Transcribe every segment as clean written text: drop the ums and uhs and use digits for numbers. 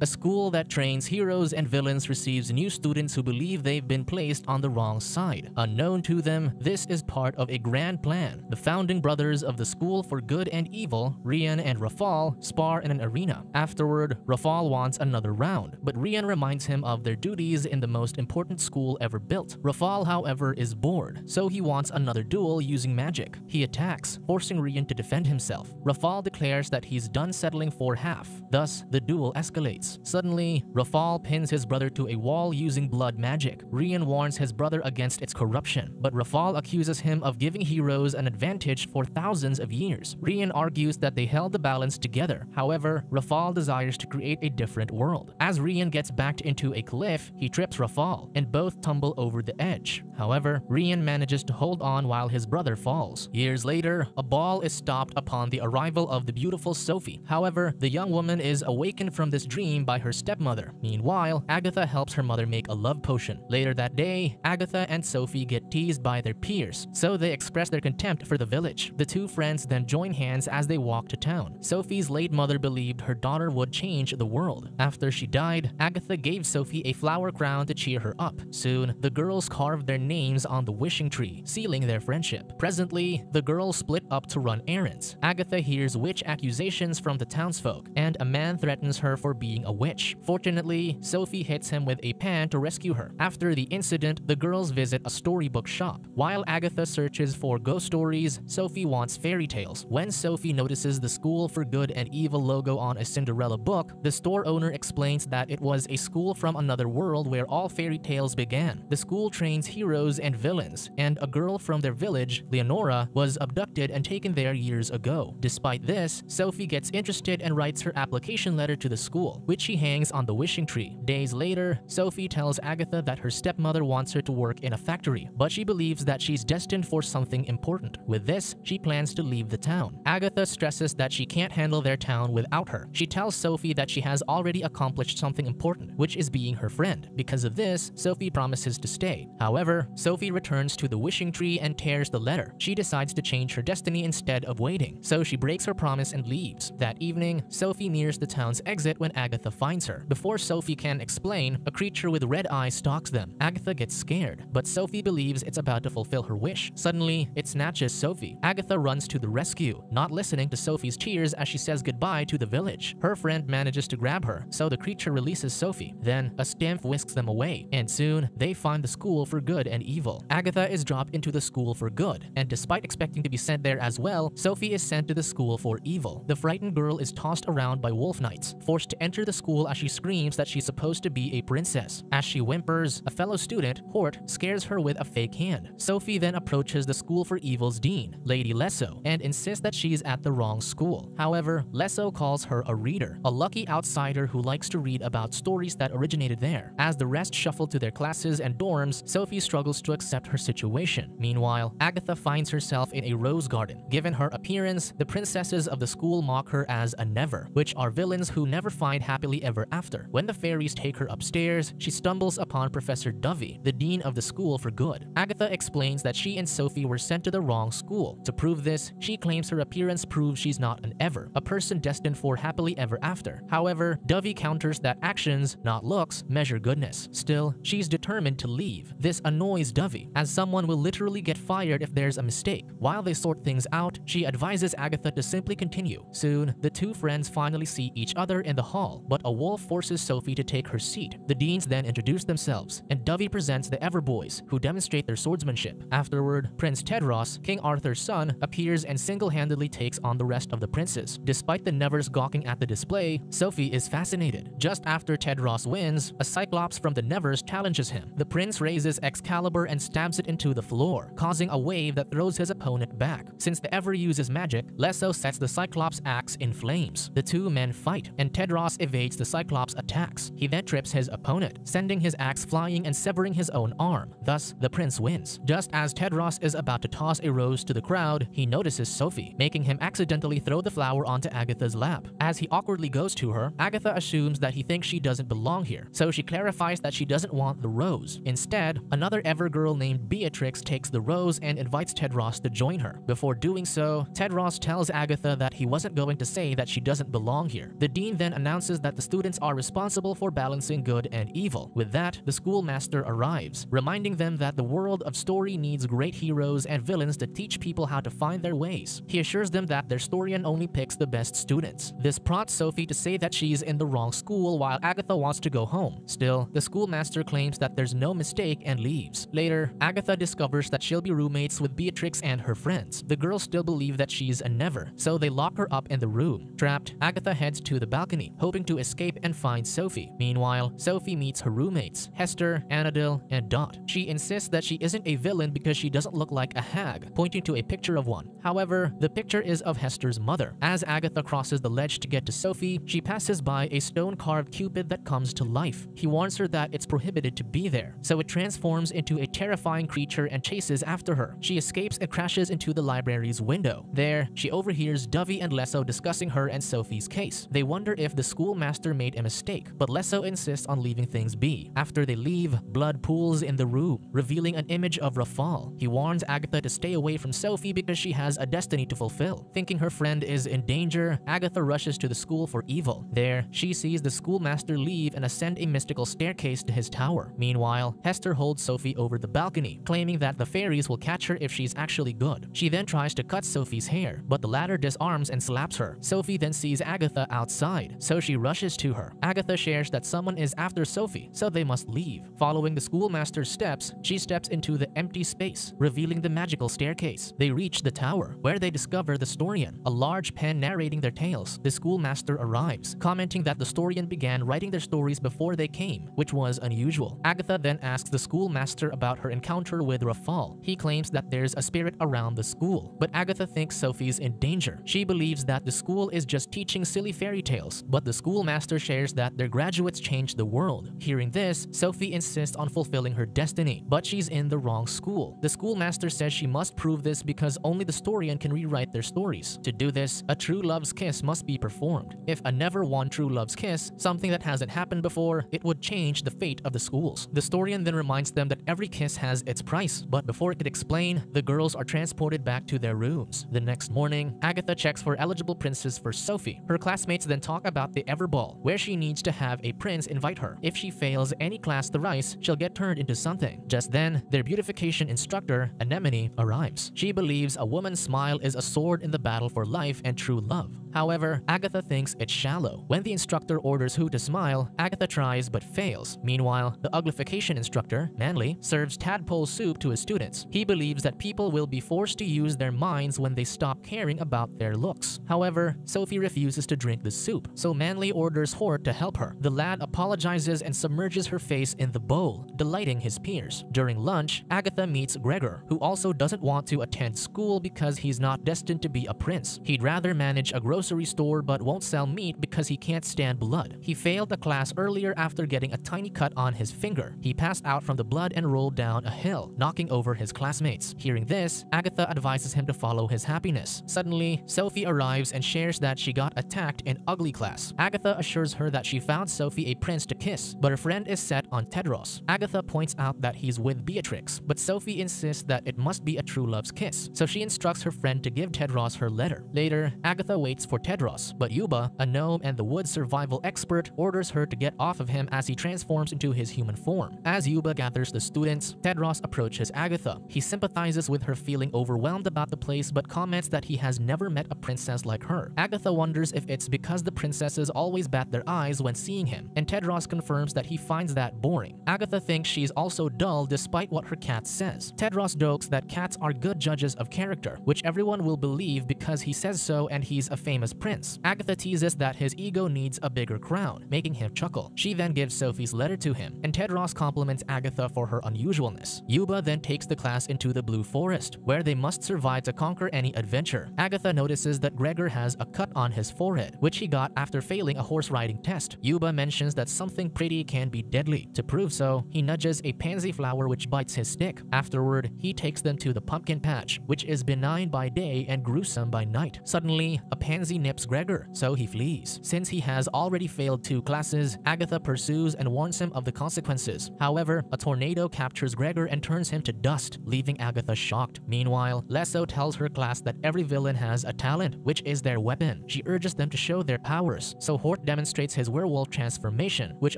A school that trains heroes and villains receives new students who believe they've been placed on the wrong side. Unknown to them, this is part of a grand plan. The founding brothers of the School for Good and Evil, Rian and Rafal, spar in an arena. Afterward, Rafal wants another round, but Rian reminds him of their duties in the most important school ever built. Rafal, however, is bored, so he wants another duel using magic. He attacks, forcing Rian to defend himself. Rafal declares that he's done settling for half. Thus, the duel escalates. Suddenly, Rafal pins his brother to a wall using blood magic. Rian warns his brother against its corruption, but Rafal accuses him of giving heroes an advantage for thousands of years. Rian argues that they held the balance together. However, Rafal desires to create a different world. As Rian gets backed into a cliff, he trips Rafal, and both tumble over the edge. However, Rian manages to hold on while his brother falls. Years later, a ball is stopped upon the arrival of the beautiful Sophie. However, the young woman is awakened from this dream by her stepmother. Meanwhile, Agatha helps her mother make a love potion. Later that day, Agatha and Sophie get teased by their peers, so they express their contempt for the village. The two friends then join hands as they walk to town. Sophie's late mother believed her daughter would change the world. After she died, Agatha gave Sophie a flower crown to cheer her up. Soon, the girls carved their names on the wishing tree, sealing their friendship. Presently, the girls split up to run errands. Agatha hears witch accusations from the townsfolk, and a man threatens her for being a witch. Fortunately, Sophie hits him with a pan to rescue her. After the incident, the girls visit a storybook shop. While Agatha searches for ghost stories, Sophie wants fairy tales. When Sophie notices the School for Good and Evil logo on a Cinderella book, the store owner explains that it was a school from another world where all fairy tales began. The school trains heroes and villains, and a girl from their village, Leonora, was abducted and taken there years ago. Despite this, Sophie gets interested and writes her application letter to the school, which she hangs on the wishing tree. Days later, Sophie tells Agatha that her stepmother wants her to work in a factory, but she believes that she's destined for something important. With this, she plans to leave the town. Agatha stresses that she can't handle their town without her. She tells Sophie that she has already accomplished something important, which is being her friend. Because of this, Sophie promises to stay. However, Sophie returns to the wishing tree and tears the letter. She decides to change her destiny instead of waiting, so she breaks her promise and leaves. That evening, Sophie nears the town's exit when Agatha finds her. Before Sophie can explain, a creature with red eyes stalks them. Agatha gets scared, but Sophie believes it's about to fulfill her wish. Suddenly, it snatches Sophie. Agatha runs to the rescue, not listening to Sophie's tears as she says goodbye to the village. Her friend manages to grab her, so the creature releases Sophie. Then, a stamp whisks them away, and soon, they find the School for Good and Evil. Agatha is dropped into the School for Good, and despite expecting to be sent there as well, Sophie is sent to the School for Evil. The frightened girl is tossed around by wolf knights, forced to enter the school as she screams that she's supposed to be a princess. As she whimpers, a fellow student, Hort, scares her with a fake hand. Sophie then approaches the School for Evil's dean, Lady Lesso, and insists that she's at the wrong school. However, Lesso calls her a reader, a lucky outsider who likes to read about stories that originated there. As the rest shuffle to their classes and dorms, Sophie struggles to accept her situation. Meanwhile, Agatha finds herself in a rose garden. Given her appearance, the princesses of the school mock her as a never, which are villains who never find happily ever after. When the fairies take her upstairs, she stumbles upon Professor Dovey, the dean of the School for Good. Agatha explains that she and Sophie were sent to the wrong school. To prove this, she claims her appearance proves she's not an ever, a person destined for happily ever after. However, Dovey counters that actions, not looks, measure goodness. Still, she's determined to leave. This annoys Dovey, as someone will literally get fired if there's a mistake. While they sort things out, she advises Agatha to simply continue. Soon, the two friends finally see each other in the hall, but a wolf forces Sophie to take her seat. The deans then introduce themselves, and Dovey presents the Everboys, who demonstrate their swordsmanship. Afterward, Prince Tedros, King Arthur's son, appears and single-handedly takes on the rest of the princes. Despite the Nevers gawking at the display, Sophie is fascinated. Just after Tedros wins, a Cyclops from the Nevers challenges him. The prince raises Excalibur and stabs it into the floor, causing a wave that throws his opponent back. Since the Ever uses magic, Lesso sets the Cyclops' axe in flames. The two men fight, and Tedros evades the Cyclops' attacks. He then trips his opponent, sending his axe flying and severing his own arm. Thus, the prince wins. Just as Tedros is about to toss a rose to the crowd, he notices Sophie, making him accidentally throw the flower onto Agatha's lap. As he awkwardly goes to her, Agatha assumes that he thinks she doesn't belong here, so she clarifies that she doesn't want the rose. Instead, another Ever girl named Beatrix takes the rose and invites Tedros to join her. Before doing so, Tedros tells Agatha that he wasn't going to say that she doesn't belong here. The dean then announces that the students are responsible for balancing good and evil. With that, the schoolmaster arrives, reminding them that the world of story needs great heroes and villains to teach people how to find their ways. He assures them that their historian only picks the best students. This prompts Sophie to say that she's in the wrong school while Agatha wants to go home. Still, the schoolmaster claims that there's no mistake and leaves. Later, Agatha discovers that she'll be roommates with Beatrix and her friends. The girls still believe that she's a never, so they lock her up in the room. Trapped, Agatha heads to the balcony, hoping to escape and find Sophie. Meanwhile, Sophie meets her roommates, Hester, Annadel, and Dot. She insists that she isn't a villain because she doesn't look like a hag, pointing to a picture of one. However, the picture is of Hester's mother. As Agatha crosses the ledge to get to Sophie, she passes by a stone-carved Cupid that comes to life. He warns her that it's prohibited to be there, so it transforms into a terrifying creature and chases after her. She escapes and crashes into the library's window. There, she overhears Dovey and Lesso discussing her and Sophie's case. They wonder if the schoolmaster made a mistake, but Lesso insists on leaving things be. After they leave, blood pools in the room, revealing an image of Rafal. He warns Agatha to stay away from Sophie because she has a destiny to fulfill. Thinking her friend is in danger, Agatha rushes to the school for evil. There, she sees the schoolmaster leave and ascend a mystical staircase to his tower. Meanwhile, Hester holds Sophie over the balcony, claiming that the fairies will catch her if she's actually good. She then tries to cut Sophie's hair, but the latter disarms and slaps her. Sophie then sees Agatha outside, so she rushes to her. Agatha shares that someone is after Sophie, so they must leave. Following the schoolmaster's steps, she steps into the empty space, revealing the magical staircase. They reach the tower, where they discover the Storian, a large pen narrating their tales. The schoolmaster arrives, commenting that the Storian began writing their stories before they came, which was unusual. Agatha then asks the schoolmaster about her encounter with Rafal. He claims that there's a spirit around the school, but Agatha thinks Sophie's in danger. She believes that the school is just teaching silly fairy tales, but the schoolmaster shares that their graduates changed the world. Hearing this, Sophie insists on fulfilling her destiny, but she's in the wrong school. The schoolmaster says she must prove this because only the Storian can rewrite their stories. To do this, a true love's kiss must be performed. If a never won true love's kiss, something that hasn't happened before, it would change the fate of the schools. The Storian then reminds them that every kiss has its price, but before it could explain, the girls are transported back to their rooms. The next morning, Agatha checks for eligible princes for Sophie. Her classmates then talk about the Everball, where she needs to have a prince invite her. If she fails any class thrice, she'll get turned into something. Just then, their beautification instructor, Anemone, arrives. She believes a woman's smile is a sword in the battle for life and true love. However, Agatha thinks it's shallow. When the instructor orders who to smile, Agatha tries but fails. Meanwhile, the uglification instructor, Manly, serves tadpole soup to his students. He believes that people will be forced to use their minds when they stop caring about their looks. However, Sophie refuses to drink the soup, so Manly orders Hort to help her. The lad apologizes and submerges her face in the bowl, delighting his peers. During lunch, Agatha meets Gregor, who also doesn't want to attend school because he's not destined to be a prince. He'd rather manage a grocery store but won't sell meat because he can't stand blood. He failed a class earlier after getting a tiny cut on his finger. He passed out from the blood and rolled down a hill, knocking over his classmates. Hearing this, Agatha advises him to follow his happiness. Suddenly, Sophie arrives and shares that she got attacked in ugly class. Agatha assures her that she found Sophie a prince to kiss, but her friend is set on Tedros. Agatha points out that he's with Beatrix, but Sophie insists that it must be a true love's kiss, so she instructs her friend to give Tedros her letter. Later, Agatha waits for Tedros, but Yuba, a gnome and the woods survival expert, orders her to get off of him as he transforms into his human form. As Yuba gathers the students, Tedros approaches Agatha. He sympathizes with her feeling overwhelmed about the place but comments that he has never met a princess like her. Agatha wonders if it's because the princesses always bat their eyes when seeing him, and Tedros confirms that he finds that boring. Agatha thinks she's also dull despite what her cat says. Tedros jokes that cats are good judges of character, which everyone will believe because he says so and he's a famous prince. Agatha teases that his ego needs a bigger crown, making him chuckle. She then gives Sophie's letter to him, and Tedros compliments Agatha for her unusualness. Yuba then takes the class into the Blue Forest, where they must survive to conquer any adventure. Agatha notices that Gregor has a cut on his forehead, which he got after failing a horse riding test. Yuba mentions that something pretty can be deadly. To prove so, he nudges a pansy flower which bites his stick. Afterward, he takes them to the pumpkin patch, which is benign by day and gruesome by night. Suddenly, a pansy nips Gregor, so he flees. Since he has already failed 2 classes, Agatha pursues and warns him of the consequences. However, a tornado captures Gregor and turns him to dust, leaving Agatha shocked. Meanwhile, Lesso tells her class that every villain has a talent, which is their weapon. She urges them to show their powers, so Hort Mort demonstrates his werewolf transformation, which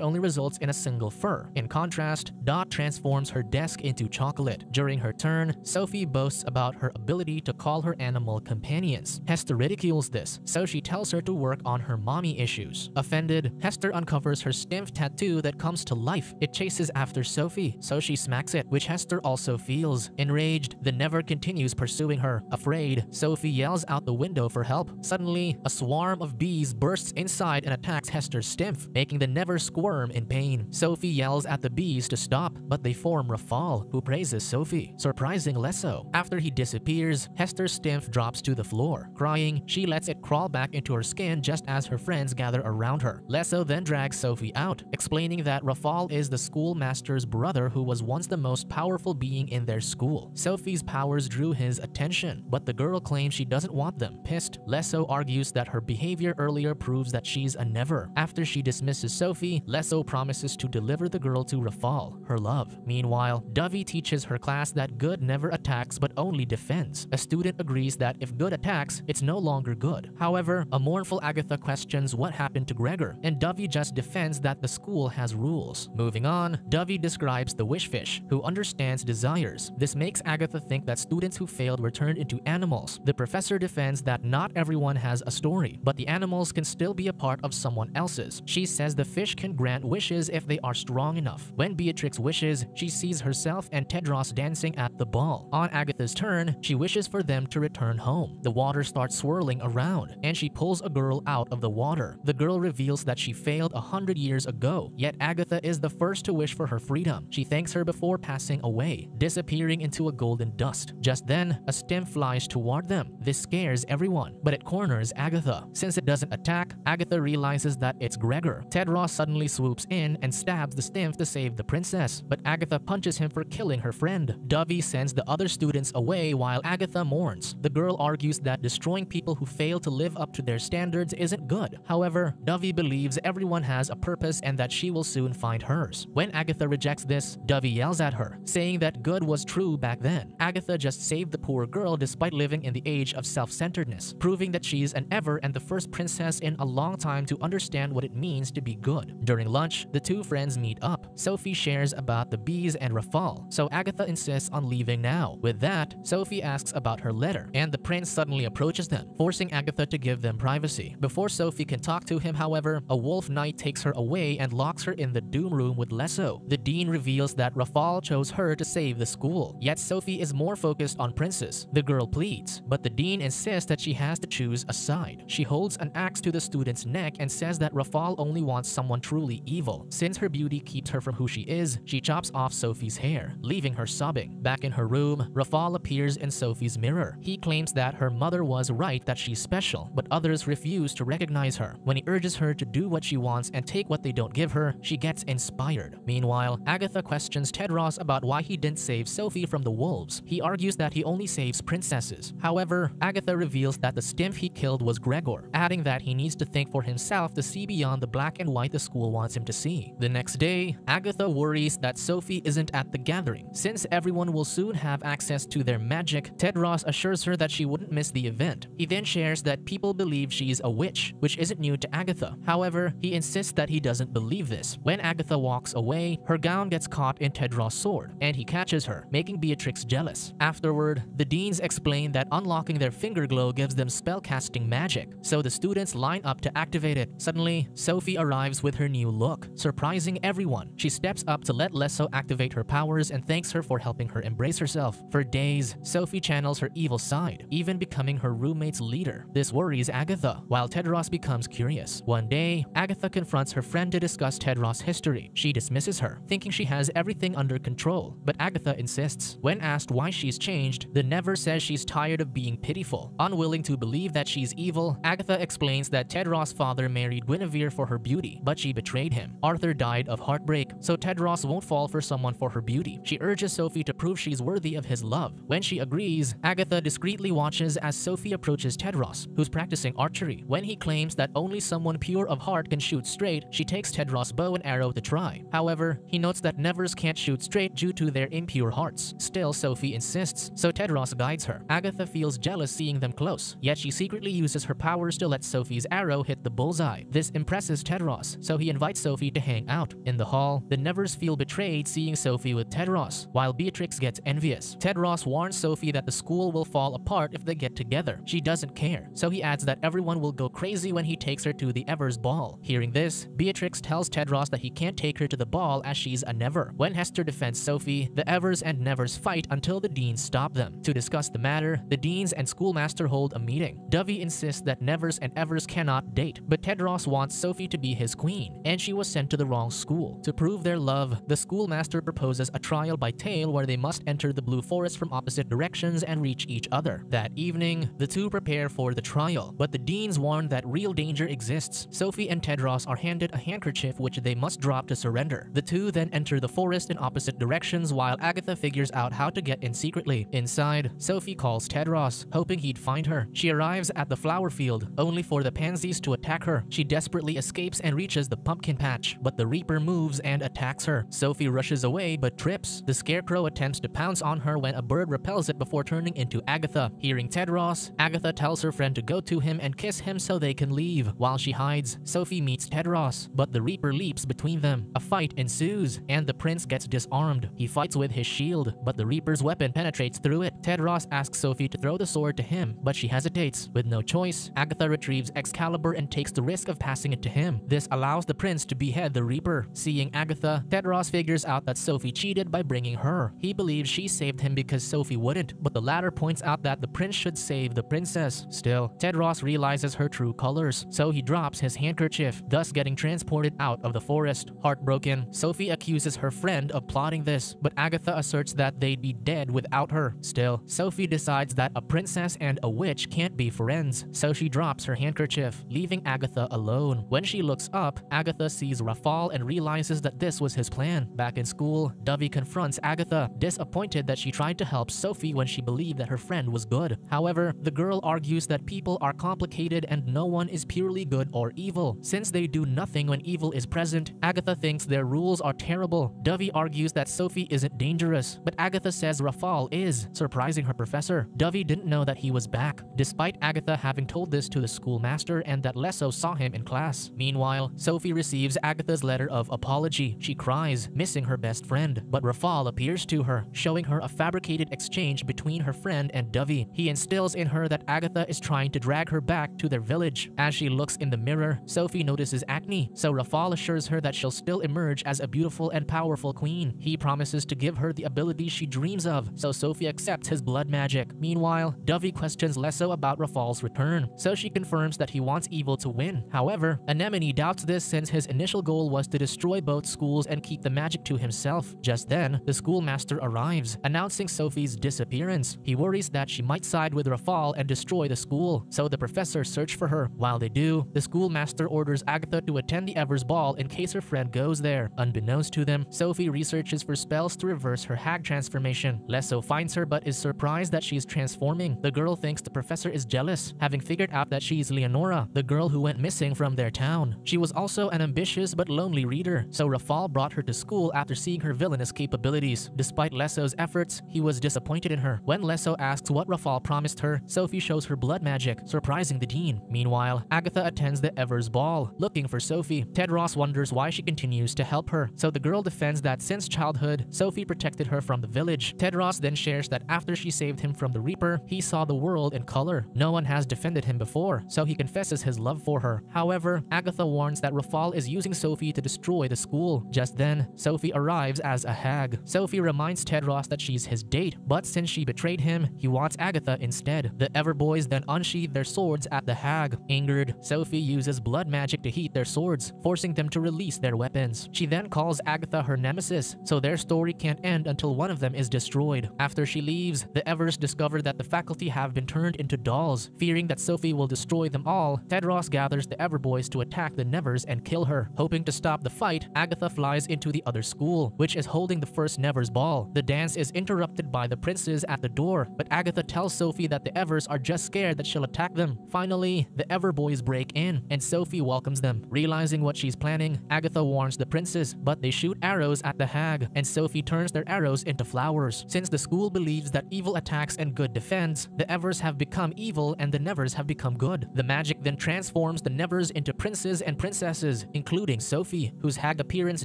only results in a single fur. In contrast, Dot transforms her desk into chocolate. During her turn, Sophie boasts about her ability to call her animal companions. Hester ridicules this, so she tells her to work on her mommy issues. Offended, Hester uncovers her stimped tattoo that comes to life. It chases after Sophie, so she smacks it, which Hester also feels. Enraged, the Never continues pursuing her. Afraid, Sophie yells out the window for help. Suddenly, a swarm of bees bursts inside and attacks Hester's stimph, making the Never squirm in pain. Sophie yells at the bees to stop, but they form Rafal, who praises Sophie, surprising Lesso. After he disappears, Hester's stimph drops to the floor. Crying, she lets it crawl back into her skin just as her friends gather around her. Lesso then drags Sophie out, explaining that Rafal is the schoolmaster's brother who was once the most powerful being in their school. Sophie's powers drew his attention, but the girl claims she doesn't want them. Pissed, Lesso argues that her behavior earlier proves that she's a Never. After she dismisses Sophie, Lesso promises to deliver the girl to Rafal, her love. Meanwhile, Dovey teaches her class that good never attacks but only defends. A student agrees that if good attacks, it's no longer good. However, a mournful Agatha questions what happened to Gregor, and Dovey just defends that the school has rules. Moving on, Dovey describes the wishfish, who understands desires. This makes Agatha think that students who failed were turned into animals. The professor defends that not everyone has a story, but the animals can still be a part of someone else's. She says the fish can grant wishes if they are strong enough. When Beatrix wishes, she sees herself and Tedros dancing at the ball. On Agatha's turn, she wishes for them to return home. The water starts swirling around, and she pulls a girl out of the water. The girl reveals that she failed 100 years ago, yet Agatha is the first to wish for her freedom. She thanks her before passing away, disappearing into a golden dust. Just then, a stem flies toward them. This scares everyone, but it corners Agatha. Since it doesn't attack, Agatha realizes that it's Gregor. Tedros suddenly swoops in and stabs the stem to save the princess, but Agatha punches him for killing her friend. Dovey sends the other students away while Agatha mourns. The girl argues that destroying people who fail to live up to their standards isn't good. However, Dovey believes everyone has a purpose and that she will soon find hers. When Agatha rejects this, Dovey yells at her, saying that good was true back then. Agatha just saved the poor girl despite living in the age of self-centeredness, proving that she's an ever and the first princess in a long time to understand what it means to be good. During lunch, the two friends meet up. Sophie shares about the bees and Rafal, so Agatha insists on leaving now. With that, Sophie asks about her letter, and the prince suddenly approaches them, forcing Agatha to give them privacy. Before Sophie can talk to him, however, a wolf knight takes her away and locks her in the doom room with Lesso. The dean reveals that Rafal chose her to save the school, yet Sophie is more focused on Princess. The girl pleads, but the dean insists that she has to choose a side. She holds an axe to the student's neck and says that Rafal only wants someone truly evil. Since her beauty keeps her from who she is, she chops off Sophie's hair, leaving her sobbing. Back in her room, Rafal appears in Sophie's mirror. He claims that her mother was right that she's special, but others refuse to recognize her. When he urges her to do what she wants and take what they don't give her, she gets inspired. Meanwhile, Agatha questions Tedros about why he didn't save Sophie from the wolves. He argues that he only saves princesses. However, Agatha reveals that the stimph he killed was Gregor, adding that he needs to think for himself to see beyond the black and white the school wants him to see. The next day, Agatha worries that Sophie isn't at the gathering. Since everyone will soon have access to their magic, Tedros assures her that she wouldn't miss the event. He then shares that people believe she's a witch, which isn't new to Agatha. However, he insists that he doesn't believe this. When Agatha walks away, her gown gets caught in Tedros' sword, and he catches her, making Beatrix jealous. Afterward, the deans explain that unlocking their finger glow gives them spellcasting magic, so the students line up to activate it. Suddenly, Sophie arrives with her new look, surprising everyone. She steps up to let Lesso activate her powers and thanks her for helping her embrace herself. For days, Sophie channels her evil side, even becoming her roommate's leader. This worries Agatha, while Tedros becomes curious. One day, Agatha confronts her friend to discuss Tedros' history. She dismisses her, thinking she has everything under control, but Agatha insists. When asked why she's changed, the Never says she's tired of being pitiful. Unwilling to believe that she's evil, Agatha explains that Tedros' father married Guinevere for her beauty, but she betrayed him. Arthur died of heartbreak, so Tedros won't fall for someone for her beauty. She urges Sophie to prove she's worthy of his love. When she agrees, Agatha discreetly watches as Sophie approaches Tedros, who's practicing archery. When he claims that only someone pure of heart can shoot straight, she takes Tedros' bow and arrow to try. However, he notes that Nevers can't shoot straight due to their impure hearts. Still, Sophie insists, so Tedros guides her. Agatha feels jealous seeing them close, yet she secretly uses her powers to let Sophie's arrow hit the bull bullseye. This impresses Tedros, so he invites Sophie to hang out. In the hall, the Nevers feel betrayed seeing Sophie with Tedros, while Beatrix gets envious. Tedros warns Sophie that the school will fall apart if they get together. She doesn't care, so he adds that everyone will go crazy when he takes her to the Evers ball. Hearing this, Beatrix tells Tedros that he can't take her to the ball as she's a Never. When Hester defends Sophie, the Evers and Nevers fight until the deans stop them. To discuss the matter, the deans and schoolmaster hold a meeting. Dovey insists that Nevers and Evers cannot date, but Tedros wants Sophie to be his queen, and she was sent to the wrong school. To prove their love, the schoolmaster proposes a trial by tale where they must enter the Blue Forest from opposite directions and reach each other. That evening, the two prepare for the trial, but the deans warn that real danger exists. Sophie and Tedros are handed a handkerchief which they must drop to surrender. The two then enter the forest in opposite directions while Agatha figures out how to get in secretly. Inside, Sophie calls Tedros, hoping he'd find her. She arrives at the flower field, only for the pansies to attack her. She desperately escapes and reaches the pumpkin patch, but the Reaper moves and attacks her. Sophie rushes away but trips. The Scarecrow attempts to pounce on her when a bird repels it before turning into Agatha. Hearing Tedros, Agatha tells her friend to go to him and kiss him so they can leave. While she hides, Sophie meets Tedros, but the Reaper leaps between them. A fight ensues, and the prince gets disarmed. He fights with his shield, but the Reaper's weapon penetrates through it. Tedros asks Sophie to throw the sword to him, but she hesitates. With no choice, Agatha retrieves Excalibur and takes the risk of passing it to him. This allows the prince to behead the Reaper. Seeing Agatha, Tedros figures out that Sophie cheated by bringing her. He believes she saved him because Sophie wouldn't, but the latter points out that the prince should save the princess. Still, Tedros realizes her true colors, so he drops his handkerchief, thus getting transported out of the forest. Heartbroken, Sophie accuses her friend of plotting this, but Agatha asserts that they'd be dead without her. Still, Sophie decides that a princess and a witch can't be friends, so she drops her handkerchief, leaving Agatha alone. When she looks up, Agatha sees Rafal and realizes that this was his plan. Back in school, Dovey confronts Agatha, disappointed that she tried to help Sophie when she believed that her friend was good. However, the girl argues that people are complicated and no one is purely good or evil. Since they do nothing when evil is present, Agatha thinks their rules are terrible. Dovey argues that Sophie isn't dangerous, but Agatha says Rafal is, surprising her professor. Dovey didn't know that he was back, despite Agatha having told this to the schoolmaster and that Lesso saw him in class. Meanwhile, Sophie receives Agatha's letter of apology. She cries, missing her best friend, but Rafal appears to her, showing her a fabricated exchange between her friend and Dovey. He instills in her that Agatha is trying to drag her back to their village. As she looks in the mirror, Sophie notices acne, so Rafal assures her that she'll still emerge as a beautiful and powerful queen. He promises to give her the abilities she dreams of, so Sophie accepts his blood magic. Meanwhile, Dovey questions Lesso about Rafal's return, so she confirms that he wants evil to win. However, Anemone doubts this since his initial goal was to destroy both schools and keep the magic to himself. Just then, the schoolmaster arrives, announcing Sophie's disappearance. He worries that she might side with Rafal and destroy the school, so the professors search for her. While they do, the schoolmaster orders Agatha to attend the Evers ball in case her friend goes there. Unbeknownst to them, Sophie researches for spells to reverse her hag transformation. Lesso finds her but is surprised that she's transforming. The girl thinks the professor is jealous, having figured out that she's Leonora, the girl who went missing from their town. She was also an ambitious but lonely reader, so Rafal brought her to school after seeing her villainous capabilities. Despite Lesso's efforts, he was disappointed in her. When Lesso asks what Rafal promised her, Sophie shows her blood magic, surprising the dean. Meanwhile, Agatha attends the Evers ball, looking for Sophie. Tedros wonders why she continues to help her, so the girl defends that since childhood, Sophie protected her from the village. Tedros then shares that after she saved him from the Reaper, he saw the world in color. No one has defended him before, so he confesses his love for her. However, Agatha warns that Rafal is using Sophie to destroy the school. Just then, Sophie arrives as a hag. Sophie reminds Tedros that she's his date, but since she betrayed him, he wants Agatha instead. The Everboys then unsheathe their swords at the hag. Angered, Sophie uses blood magic to heat their swords, forcing them to release their weapons. She then calls Agatha her nemesis, so their story can't end until one of them is destroyed. After she leaves, the Evers discover that the faculty have been turned into dolls. Fearing that Sophie will destroy them all, Tedros gathers the Everboys to attack the Nevers and kill her. Hoping to stop the fight, Agatha flies into the other school, which is holding the first Nevers ball. The dance is interrupted by the princes at the door, but Agatha tells Sophie that the Evers are just scared that she'll attack them. Finally, the Everboys break in, and Sophie welcomes them. Realizing what she's planning, Agatha warns the princes, but they shoot arrows at the hag, and Sophie turns their arrows into flowers. Since the school believes that evil attacks and good defends, the Evers have become evil and the Nevers have become good. The magic then transforms transforms the Nevers into princes and princesses, including Sophie, whose hag appearance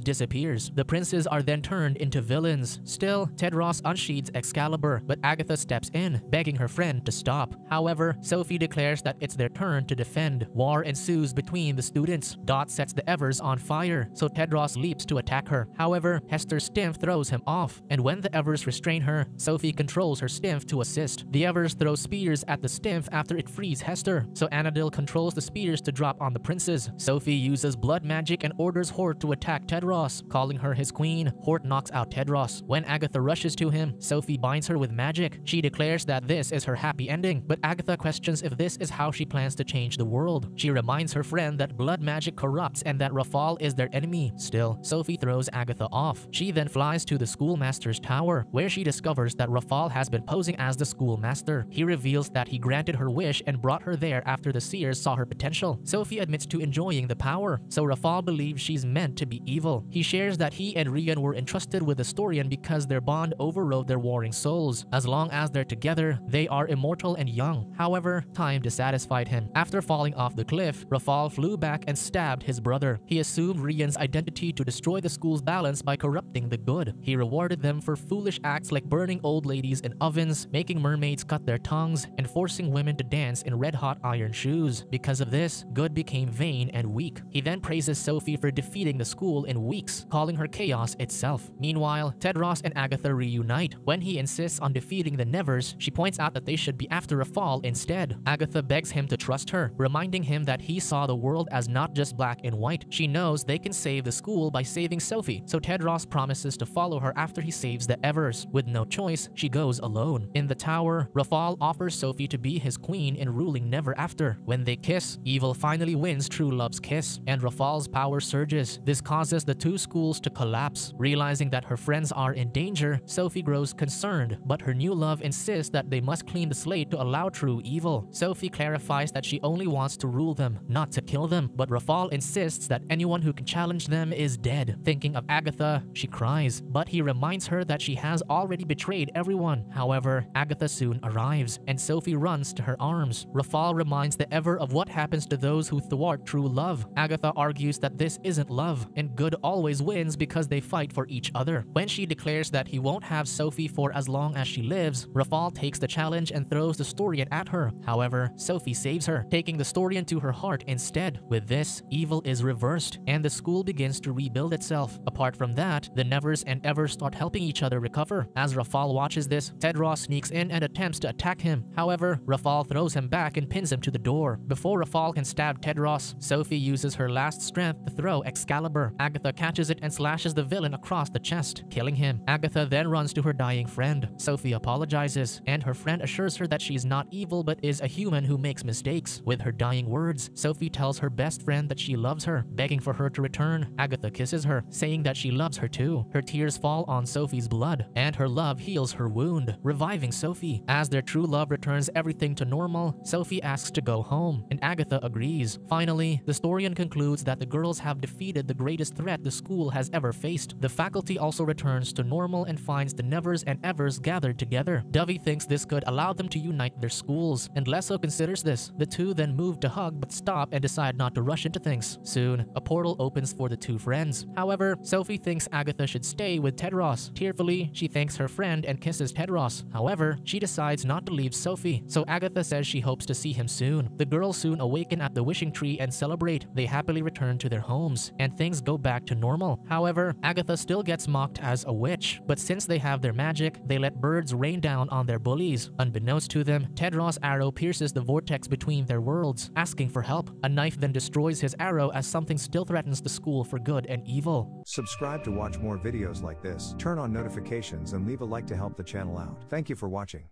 disappears. The princes are then turned into villains. Still, Tedros unsheathes Excalibur, but Agatha steps in, begging her friend to stop. However, Sophie declares that it's their turn to defend. War ensues between the students. Dot sets the Evers on fire, so Tedros leaps to attack her. However, Hester's stimph throws him off, and when the Evers restrain her, Sophie controls her stimph to assist. The Evers throw spears at the stimph after it frees Hester, so Anadil controls the spears to drop on the princes. Sophie uses blood magic and orders Hort to attack Tedros. Calling her his queen, Hort knocks out Tedros. When Agatha rushes to him, Sophie binds her with magic. She declares that this is her happy ending, but Agatha questions if this is how she plans to change the world. She reminds her friend that blood magic corrupts and that Rafal is their enemy. Still, Sophie throws Agatha off. She then flies to the schoolmaster's tower, where she discovers that Rafal has been posing as the schoolmaster. He reveals that he granted her wish and brought her there after the seers saw her potential. Sophie admits to enjoying the power, so Rafal believes she's meant to be evil. He shares that he and Rian were entrusted with the Storian because their bond overrode their warring souls. As long as they're together, they are immortal and young. However, time dissatisfied him. After falling off the cliff, Rafal flew back and stabbed his brother. He assumed Rian's identity to destroy the school's balance by corrupting the good. He rewarded them for foolish acts like burning old ladies in ovens, making mermaids cut their tongues, and forcing women to dance in red-hot iron shoes. Because of this, good became vain and weak. He then praises Sophie for defeating the school in weeks, calling her chaos itself. Meanwhile, Tedros and Agatha reunite. When he insists on defeating the Nevers, she points out that they should be after Rafal instead. Agatha begs him to trust her, reminding him that he saw the world as not just black and white. She knows they can save the school by saving Sophie, so Tedros promises to follow her after he saves the Evers. With no choice, she goes alone. In the tower, Rafal offers Sophie to be his queen in ruling Never After. When they kiss, evil finally wins true love's kiss, and Rafal's power surges. This causes the two schools to collapse. Realizing that her friends are in danger, Sophie grows concerned, but her new love insists that they must clean the slate to allow true evil. Sophie clarifies that she only wants to rule them, not to kill them, but Rafal insists that anyone who can challenge them is dead. Thinking of Agatha, she cries, but he reminds her that she has already betrayed everyone. However, Agatha soon arrives, and Sophie runs to her arms. Rafal reminds the Ever of what happens to those who thwart true love. Agatha argues that this isn't love, and good always wins because they fight for each other. When she declares that he won't have Sophie for as long as she lives, Rafal takes the challenge and throws the Storian at her. However, Sophie saves her, taking the Storian to her heart instead. With this, evil is reversed, and the school begins to rebuild itself. Apart from that, the Nevers and Evers start helping each other recover. As Rafal watches this, Tedros sneaks in and attempts to attack him. However, Rafal throws him back and pins him to the door. Before Rafal can stab Tedros, Sophie uses her last strength to throw Excalibur. Agatha catches it and slashes the villain across the chest, killing him. Agatha then runs to her dying friend. Sophie apologizes, and her friend assures her that she's not evil but is a human who makes mistakes. With her dying words, Sophie tells her best friend that she loves her, begging for her to return. Agatha kisses her, saying that she loves her too. Her tears fall on Sophie's blood, and her love heals her wound, reviving Sophie. As their true love returns everything to normal, Sophie asks to go home, and Agatha agrees. Finally, the Storian concludes that the girls have defeated the greatest threat the school has ever faced. The faculty also returns to normal and finds the Nevers and Evers gathered together. Dovey thinks this could allow them to unite their schools, and Lesso considers this. The two then move to hug but stop and decide not to rush into things. Soon, a portal opens for the two friends. However, Sophie thinks Agatha should stay with Tedros. Tearfully, she thanks her friend and kisses Tedros. However, she decides not to leave Sophie, so Agatha says she hopes to see him soon. The girls soon awaken at the wishing tree and celebrate. They happily return to their homes, and things go back to normal. However, Agatha still gets mocked as a witch, but since they have their magic, they let birds rain down on their bullies. Unbeknownst to them, Tedros' arrow pierces the vortex between their worlds, asking for help. A knife then destroys his arrow as something still threatens the school for good and evil. Subscribe to watch more videos like this, turn on notifications and leave a like to help the channel out. Thank you for watching.